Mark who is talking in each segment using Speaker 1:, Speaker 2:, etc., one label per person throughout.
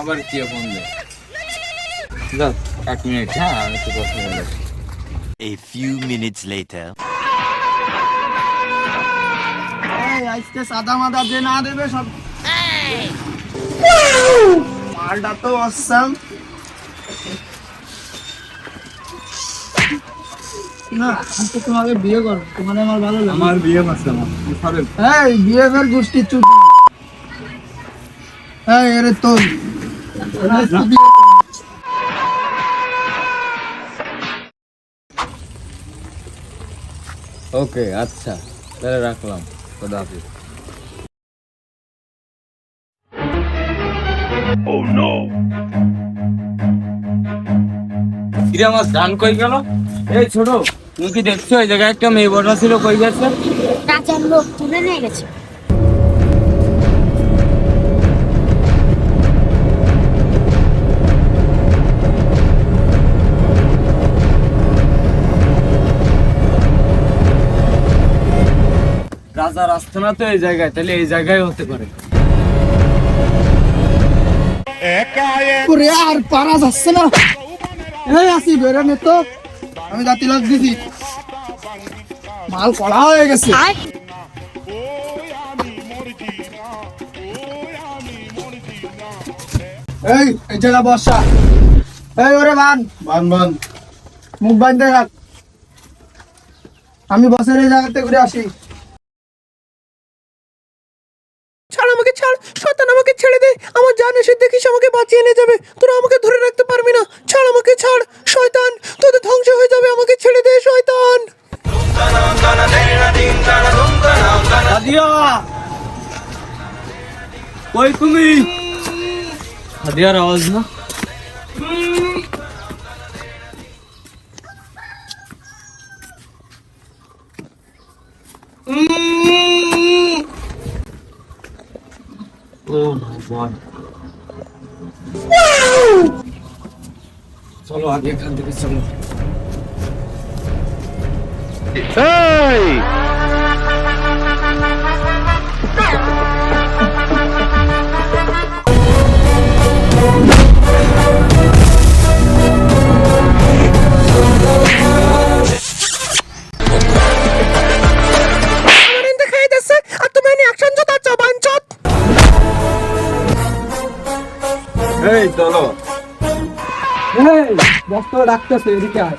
Speaker 1: আবার কি ফোন দে যাও 1 মিনিট। হ্যাঁ আমি তো কথা বলবো।
Speaker 2: A few minutes later.
Speaker 3: এই আজকে সাদা মাদা যে না দেবে সব মালটা তো অসাম না। আমি তো তোমাকে বিয়ে করব, তোমার আমার ভালো লাগে।
Speaker 1: আমার বিয়ে আছে আমার ফারেল।
Speaker 3: এই বিয়ে কর গোষ্ঠী চুদ। এই আরে তো
Speaker 1: ওকে আচ্ছা তাহলে রাখলাম, খোদা হাফেজ। ও নো কিরে আমার ধান কই গেল? এই ছোট তুমি কি দেখছো এই জায়গায় একটা মেয়ে বড়া ছিল, কই গেছে?
Speaker 4: কাজের লোক তুলে নিয়ে গেছে।
Speaker 1: রাজা রাস্তানা তো এই জায়গায়, তাহলে এই জায়গায় হতে পারে।
Speaker 3: ওরে আর পারা যাচ্ছে না। এই আসি বেরোনে তো আমি দাঁতি লাগ দিছি, মাল কড়া হয়ে গেছে। এই জায়গা বর্ষা। এই ওরে বান বান বান মুখ বান্ধে রাখ, আমি বসের এই জায়গাতে ঘুরে আসি।
Speaker 5: ছাড় আমাকে, ছাড় শয়তান, আমাকে ছেড়ে দে। আমার জান এসে দেখিস আমাকে বাঁচিয়ে নিয়ে যাবে, তোরা আমাকে ধরে রাখতে পারবি না। ছাড় আমাকে, ছাড় শয়তান, তোদের ধ্বংস হয়ে যাবে। আমাকে ছেড়ে দে শয়তান।
Speaker 1: হাদিয়া কই তুমি? হাদিয়ার আওয়াজ না? ও ভগবান, চলো আগে এখান থেকে চলো।
Speaker 5: আমার এনতে খাই দিচ্ছে আর তুমি এনে অ্যাকশন জোতাচ্ছ বাঞ্চত।
Speaker 1: এই চলো।
Speaker 3: বক্ত ডাকতেছে, এদিকে আয়।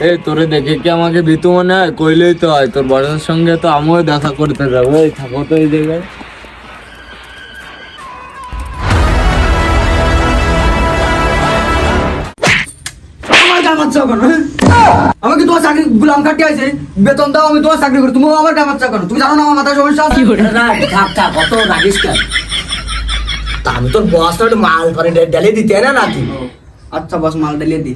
Speaker 1: এই তোরে দেখে কি আমাকে ভীতু মনে হয়? কইলেই তো হয়, তোর বড়দের সঙ্গে তো আমিও দেখা করতে যাবো। এই থাকো তো এই জায়গায়।
Speaker 3: আমার গায়ে বাচ্চা কেন? আমাকে তোমার চাকরি গুলাম কাটি আছে, বেতন দাও, আমি তোমার চাকরি করি, তুমি আমার গায়ে বাচ্চা কেন? তুমি জানো না আমার মাথায় সমস্যা আছে? থাক থাক, অত রাখিস কেন? তা আমি তোর বস একটু মাল করে ডেলে দিতে না নাকি? আচ্ছা বস, মাল ডেলিয়ে দি।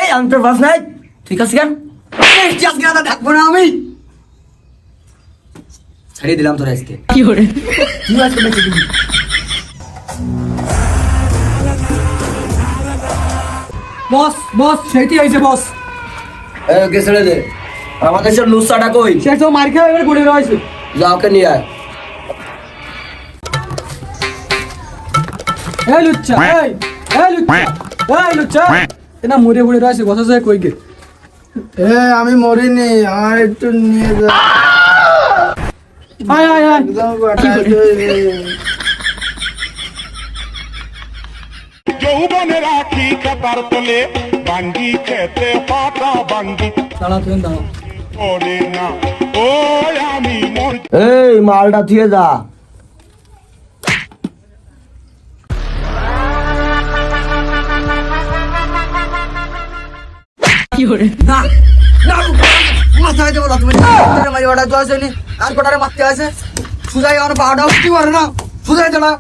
Speaker 3: এই আমি তোর বস নাই, ঠিক আছে কেন? থাকবো না আমি, ছাড়িয়ে দিলাম তোর আজকে।
Speaker 5: কি করে
Speaker 3: তুই আজকে বেঁচে দিবি। বস বস সেইটি হয়েছে বস। ওকে ছেড়ে দে, আমাদের সব লুসাটা কই? সে তো মার খেয়ে এবার পড়ে রয়েছে। যা ওকে নিয়ে আয়। এই লুচ্চা, এই লুচ্চা, এই লুচ্চা, এনা মরে পড়ে রয়েছে, বসা যায় কই গে? আমি মরিনি, আমার একটু নিয়ে যা। আয় আয় আয়,
Speaker 6: যৌবনে রাখি কাতার তলে বাঙ্গি খেতে পাতা বাঙ্গি
Speaker 3: দাঁড়া তুই দাঁড়া
Speaker 6: ওরে না ও আমি মর
Speaker 3: এই মালটা থিয়ে যা না না মাথায় দেবো না তুমি মারি ওটা তো আসেনি আর কোটারে মারতে আছে সুজাই আমার পাহাড়া উঠতে পারে না সুজাই চলা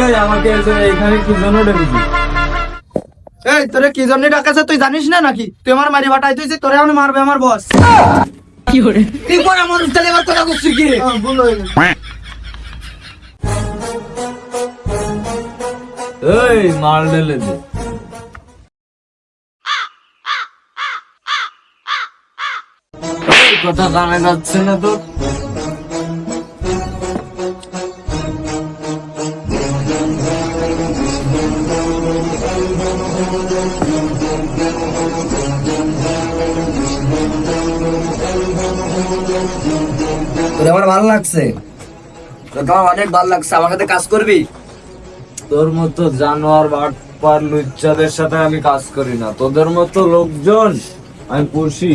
Speaker 1: এই আমাকে এখানে কি জন্য ডেকেছি?
Speaker 3: এই তোরে কি জন্য ডাকাছে তুই জানিস না নাকি তুই আমার মারি বাটাই তুই তোরে আমি মারবে আমার বস কি করে তুই পরে আমার তাহলে এবার কথা করছিস কি রে ভুল হয়ে গেছে
Speaker 1: এই মাল ঢেলে দে। এই কথা কানে যাচ্ছে না তো?
Speaker 3: তোর আমার ভালো লাগছে তোর আমার অনেক ভালো লাগছে আমার সাথে কাজ করবি
Speaker 1: তোর মতো জানোয়ার বাটপার লুচ্চাদের সাথে আমি কাজ করি না, তোদের মতো লোকজন আমি পুষি।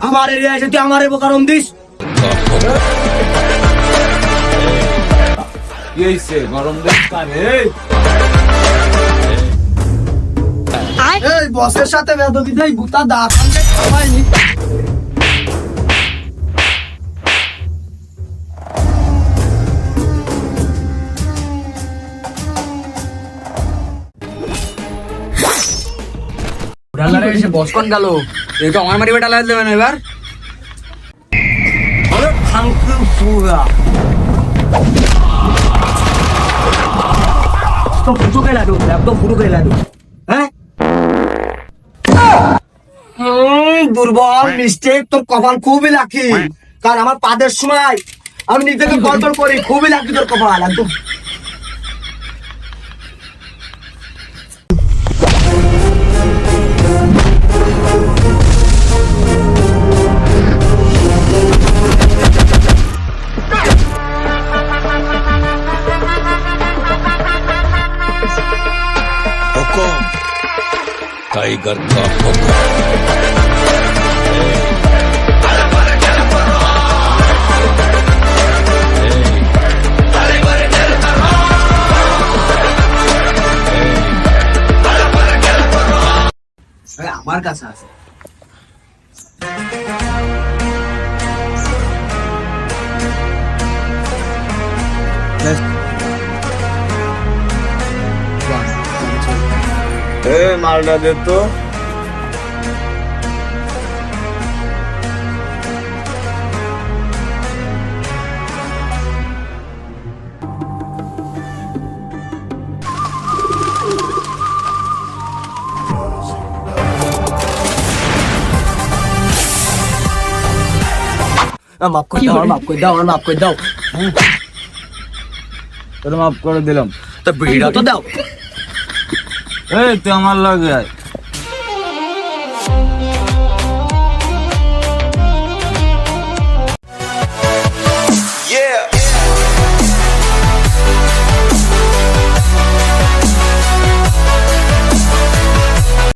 Speaker 3: আমার এরিয়া এসে তুই আমার বোকারম দিস
Speaker 1: কি হয়েছে গরম দেখ কারে?
Speaker 3: এই বসের সাথে বেদবি দেই গুতা দাঁত হয়নি ডালারে এসে বস কোন গেল এই তো আমার মারি বেটা লাগাই দেবেন এবার আরে থাঙ্কু পুরা তো ফুটো কে লাগো একদম ফুটো কে লাগো হ্যাঁ দুর্বল মিস্টেক তোর কপাল খুবই লাকি কারণ আমার পাদের সময় আমি নিজেকে কন্ট্রোল করি খুবই লাকি তোর কপাল একদম
Speaker 2: टाइगर का हुक्म।
Speaker 3: আমার কাছে আছে
Speaker 1: মালটা দে তো।
Speaker 3: মাফ করে দাও মাফ করে দাও মাফ করে দাও
Speaker 1: তোর মাফ করে দিলাম,
Speaker 3: তো বিড়া তো দাও
Speaker 1: এই তুই আমার লাগে আয়।